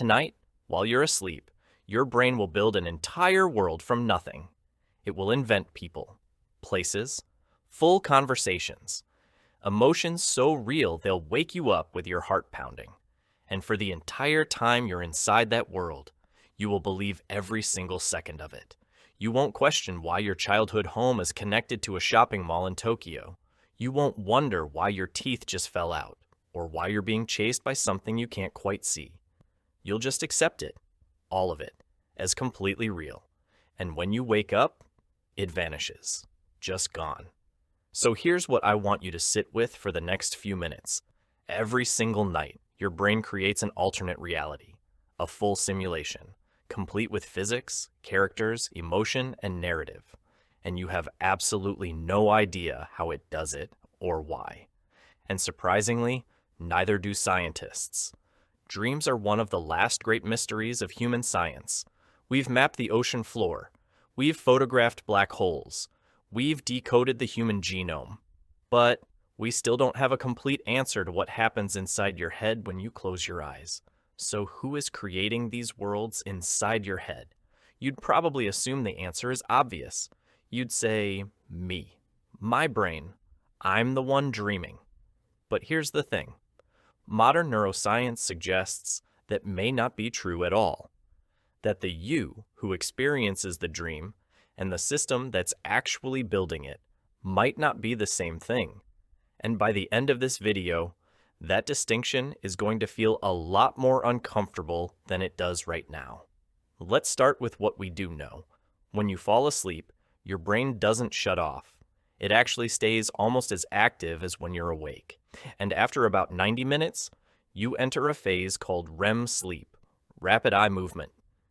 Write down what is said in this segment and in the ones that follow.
tonight, while you're asleep, your brain will build an entire world from nothing. It will invent people, places, full conversations, emotions so real they'll wake you up with your heart pounding. And for the entire time you're inside that world, you will believe every single second of it. You won't question why your childhood home is connected to a shopping mall in Tokyo. You won't wonder why your teeth just fell out, or why you're being chased by something you can't quite see. You'll just accept it, all of it, as completely real. And when you wake up, it vanishes, just gone. So here's what I want you to sit with for the next few minutes. Every single night, your brain creates an alternate reality, a full simulation, complete with physics, characters, emotion, and narrative. And you have absolutely no idea how it does it or why. And surprisingly, neither do scientists. Dreams are one of the last great mysteries of human science. We've mapped the ocean floor. We've photographed black holes. We've decoded the human genome. But we still don't have a complete answer to what happens inside your head when you close your eyes. So who is creating these worlds inside your head? You'd probably assume the answer is obvious. You'd say, me, my brain. I'm the one dreaming. But here's the thing. Modern neuroscience suggests that may not be true at all. That the you who experiences the dream and the system that's actually building it might not be the same thing. And by the end of this video, that distinction is going to feel a lot more uncomfortable than it does right now. Let's start with what we do know. When you fall asleep, your brain doesn't shut off. It actually stays almost as active as when you're awake. And after about 90 minutes, you enter a phase called REM sleep, rapid eye movement.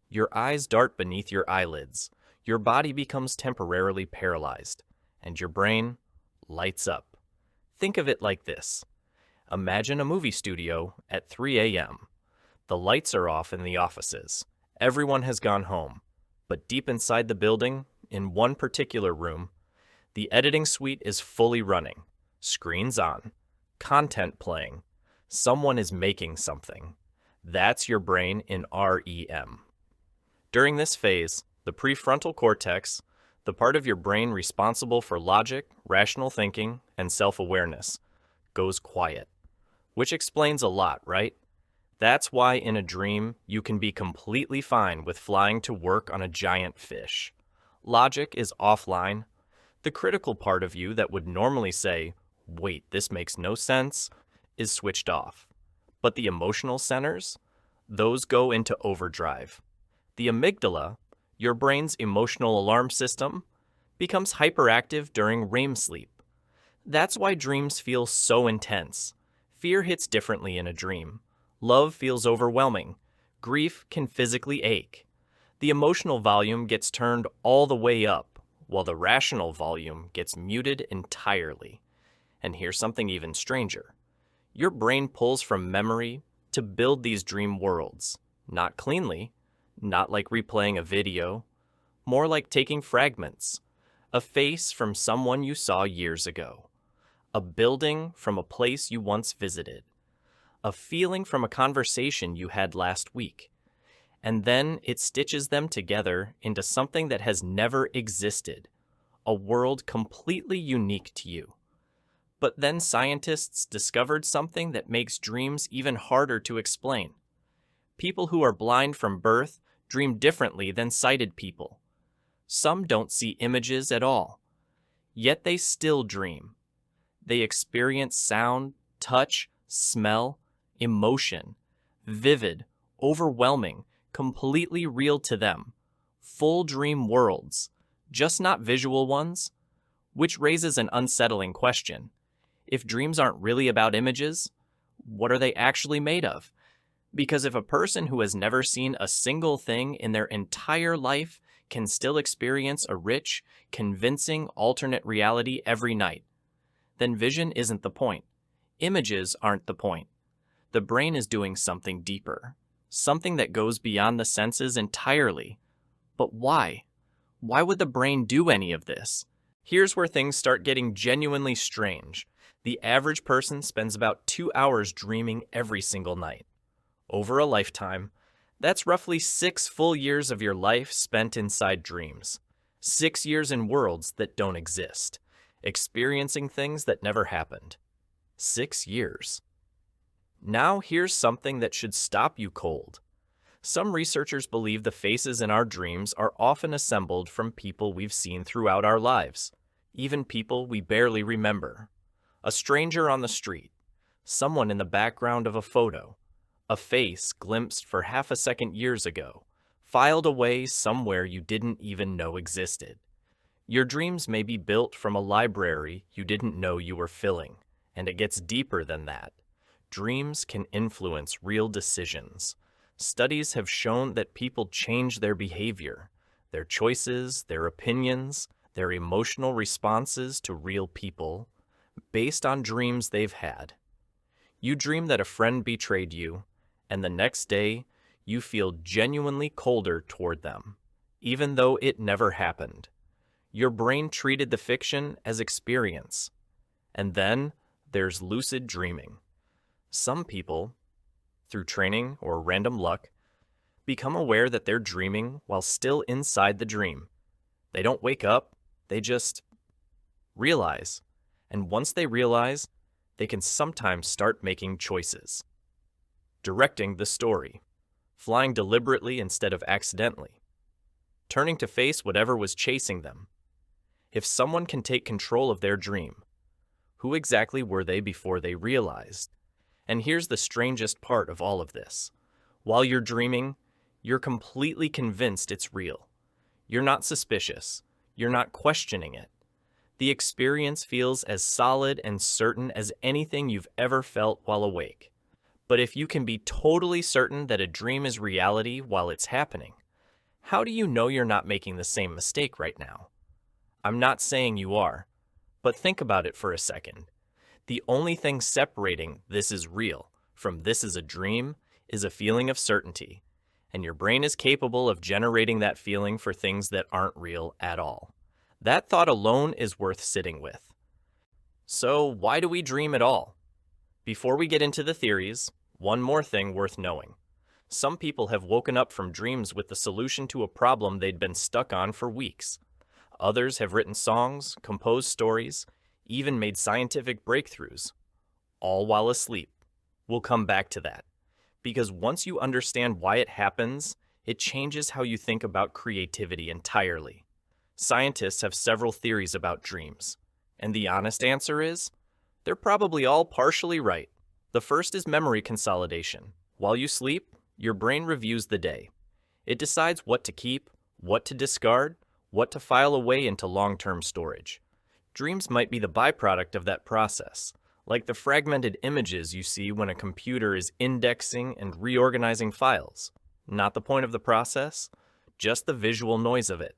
Your eyes dart beneath your eyelids. Your body becomes temporarily paralyzed, and your brain lights up. Think of it like this. Imagine a movie studio at 3 a.m. The lights are off in the offices. Everyone has gone home. But deep inside the building, in one particular room, the editing suite is fully running. Screens on. Content playing. Someone is making something. That's your brain in REM. During this phase, the prefrontal cortex, the part of your brain responsible for logic, rational thinking, and self-awareness, goes quiet. Which explains a lot, right? That's why in a dream, you can be completely fine with flying to work on a giant fish. Logic is offline. The critical part of you that would normally say, wait, this makes no sense, is switched off. But the emotional centers, those go into overdrive. The amygdala, your brain's emotional alarm system, becomes hyperactive during REM sleep. That's why dreams feel so intense. Fear hits differently in a dream. Love feels overwhelming. Grief can physically ache. The emotional volume gets turned all the way up, while the rational volume gets muted entirely. And here's something even stranger. Your brain pulls from memory to build these dream worlds. Not cleanly, not like replaying a video, more like taking fragments. A face from someone you saw years ago. A building from a place you once visited. A feeling from a conversation you had last week. And then it stitches them together into something that has never existed. A world completely unique to you. But then scientists discovered something that makes dreams even harder to explain. People who are blind from birth dream differently than sighted people. Some don't see images at all. Yet they still dream. They experience sound, touch, smell, emotion, vivid, overwhelming, completely real to them. Full dream worlds, just not visual ones. Which raises an unsettling question. If dreams aren't really about images, what are they actually made of? Because if a person who has never seen a single thing in their entire life can still experience a rich, convincing alternate reality every night, then vision isn't the point. Images aren't the point. The brain is doing something deeper, something that goes beyond the senses entirely. But why? Why would the brain do any of this? Here's where things start getting genuinely strange. The average person spends about 2 hours dreaming every single night. Over a lifetime, That's roughly 6 full years of your life spent inside dreams. 6 years in worlds that don't exist, experiencing things that never happened. 6 years. Now here's something that should stop you cold. Some researchers believe the faces in our dreams are often assembled from people we've seen throughout our lives, even people we barely remember. A stranger on the street, someone in the background of a photo, a face glimpsed for half a second years ago, filed away somewhere you didn't even know existed. Your dreams may be built from a library you didn't know you were filling, and it gets deeper than that. Dreams can influence real decisions. Studies have shown that people change their behavior, their choices, their opinions, their emotional responses to real people, based on dreams they've had. You dream that a friend betrayed you, and the next day, you feel genuinely colder toward them, even though it never happened. Your brain treated the fiction as experience. And then there's lucid dreaming. Some people, through training or random luck, become aware that they're dreaming while still inside the dream. They don't wake up, they just realize. And once they realize, they can sometimes start making choices. Directing the story, flying deliberately instead of accidentally, turning to face whatever was chasing them. If someone can take control of their dream, who exactly were they before they realized? And here's the strangest part of all of this. While you're dreaming, you're completely convinced it's real. You're not suspicious. You're not questioning it. The experience feels as solid and certain as anything you've ever felt while awake. But if you can be totally certain that a dream is reality while it's happening, how do you know you're not making the same mistake right now? I'm not saying you are, but think about it for a second. The only thing separating "this is real" from "this is a dream" is a feeling of certainty, and your brain is capable of generating that feeling for things that aren't real at all. That thought alone is worth sitting with. So, why do we dream at all? Before we get into the theories, one more thing worth knowing. Some people have woken up from dreams with the solution to a problem they'd been stuck on for weeks. Others have written songs, composed stories, even made scientific breakthroughs, all while asleep. We'll come back to that, because once you understand why it happens, it changes how you think about creativity entirely. Scientists have several theories about dreams, and the honest answer is, they're probably all partially right. The first is memory consolidation. While you sleep, your brain reviews the day. It decides what to keep, what to discard, what to file away into long-term storage. Dreams might be the byproduct of that process, like the fragmented images you see when a computer is indexing and reorganizing files. Not the point of the process, just the visual noise of it.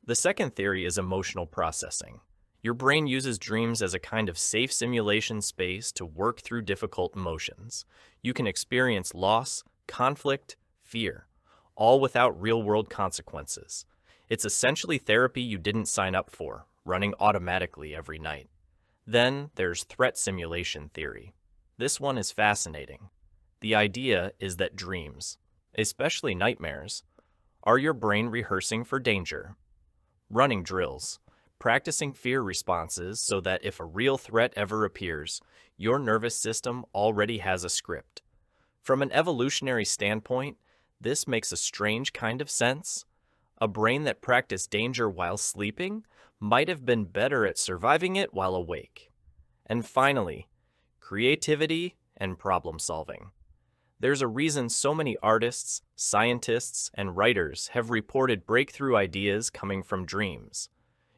The second theory is emotional processing. Your brain uses dreams as a kind of safe simulation space to work through difficult emotions. You can experience loss, conflict, fear, all without real-world consequences. It's essentially therapy you didn't sign up for, running automatically every night. Then there's threat simulation theory. This one is fascinating. The idea is that dreams, especially nightmares, are your brain rehearsing for danger. Running drills, practicing fear responses so that if a real threat ever appears, your nervous system already has a script. From an evolutionary standpoint, this makes a strange kind of sense. A brain that practiced danger while sleeping might have been better at surviving it while awake. And finally, creativity and problem solving. There's a reason so many artists, scientists, and writers have reported breakthrough ideas coming from dreams.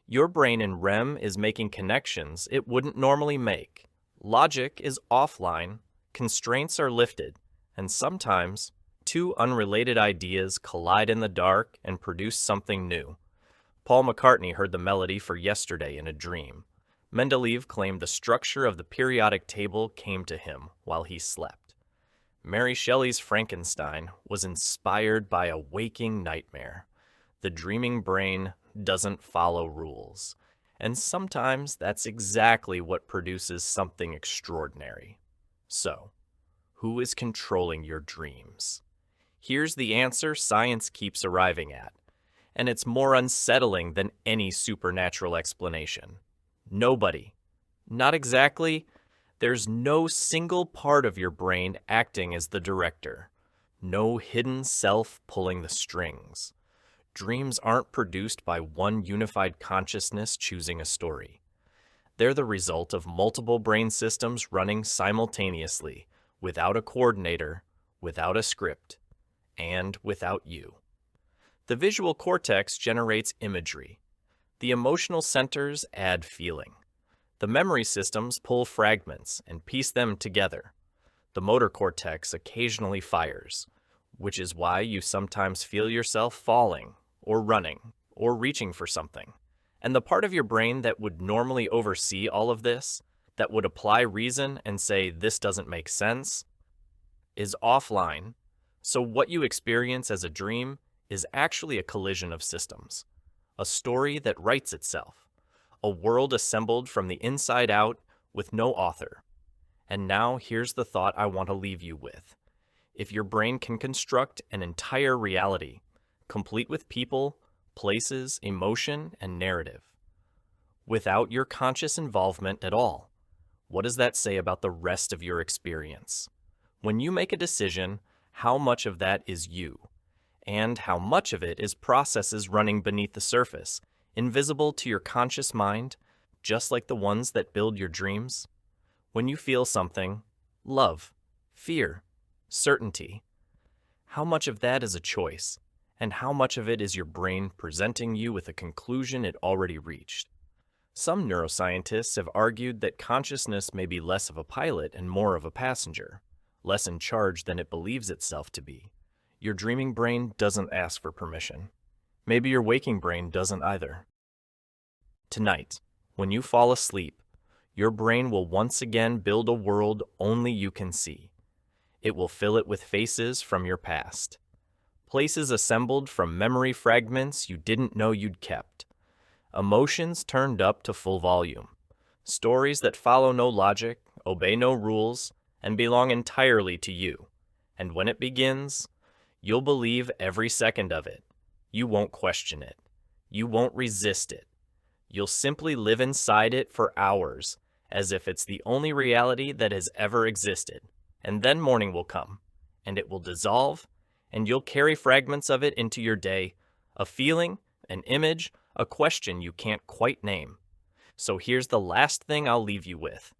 Your brain in REM is making connections it wouldn't normally make. Logic is offline, constraints are lifted, and sometimes two unrelated ideas collide in the dark and produce something new. Paul McCartney heard the melody for Yesterday in a dream. Mendeleev claimed the structure of the periodic table came to him while he slept. Mary Shelley's Frankenstein was inspired by a waking nightmare. The dreaming brain doesn't follow rules, and sometimes that's exactly what produces something extraordinary. So, who is controlling your dreams? Here's the answer science keeps arriving at, and it's more unsettling than any supernatural explanation. Nobody, not exactly, there's no single part of your brain acting as the director. No hidden self pulling the strings. Dreams aren't produced by one unified consciousness choosing a story. They're the result of multiple brain systems running simultaneously, without a coordinator, without a script, and without you. The visual cortex generates imagery. The emotional centers add feeling. The memory systems pull fragments and piece them together. The motor cortex occasionally fires, which is why you sometimes feel yourself falling, or running, or reaching for something. And the part of your brain that would normally oversee all of this, that would apply reason and say this doesn't make sense, is offline. So what you experience as a dream is actually a collision of systems, a story that writes itself, a world assembled from the inside out with no author. And now here's the thought I want to leave you with. If your brain can construct an entire reality, complete with people, places, emotion, and narrative, without your conscious involvement at all, what does that say about the rest of your experience? When you make a decision, how much of that is you? And how much of it is processes running beneath the surface, invisible to your conscious mind, just like the ones that build your dreams? When you feel something, love, fear, certainty, how much of that is a choice, and how much of it is your brain presenting you with a conclusion it already reached? Some neuroscientists have argued that consciousness may be less of a pilot and more of a passenger, less in charge than it believes itself to be. Your dreaming brain doesn't ask for permission. Maybe your waking brain doesn't either. Tonight, when you fall asleep, your brain will once again build a world only you can see. It will fill it with faces from your past, places assembled from memory fragments you didn't know you'd kept, emotions turned up to full volume, stories that follow no logic, obey no rules, and belong entirely to you. And when it begins, you'll believe every second of it. You won't question it. You won't resist it. You'll simply live inside it for hours, as if it's the only reality that has ever existed. And then morning will come, and it will dissolve, and you'll carry fragments of it into your day, a feeling, an image, a question you can't quite name. So here's the last thing I'll leave you with.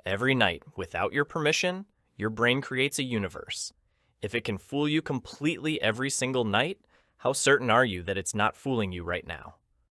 Every night, without your permission, your brain creates a universe. If it can fool you completely every single night, how certain are you that it's not fooling you right now?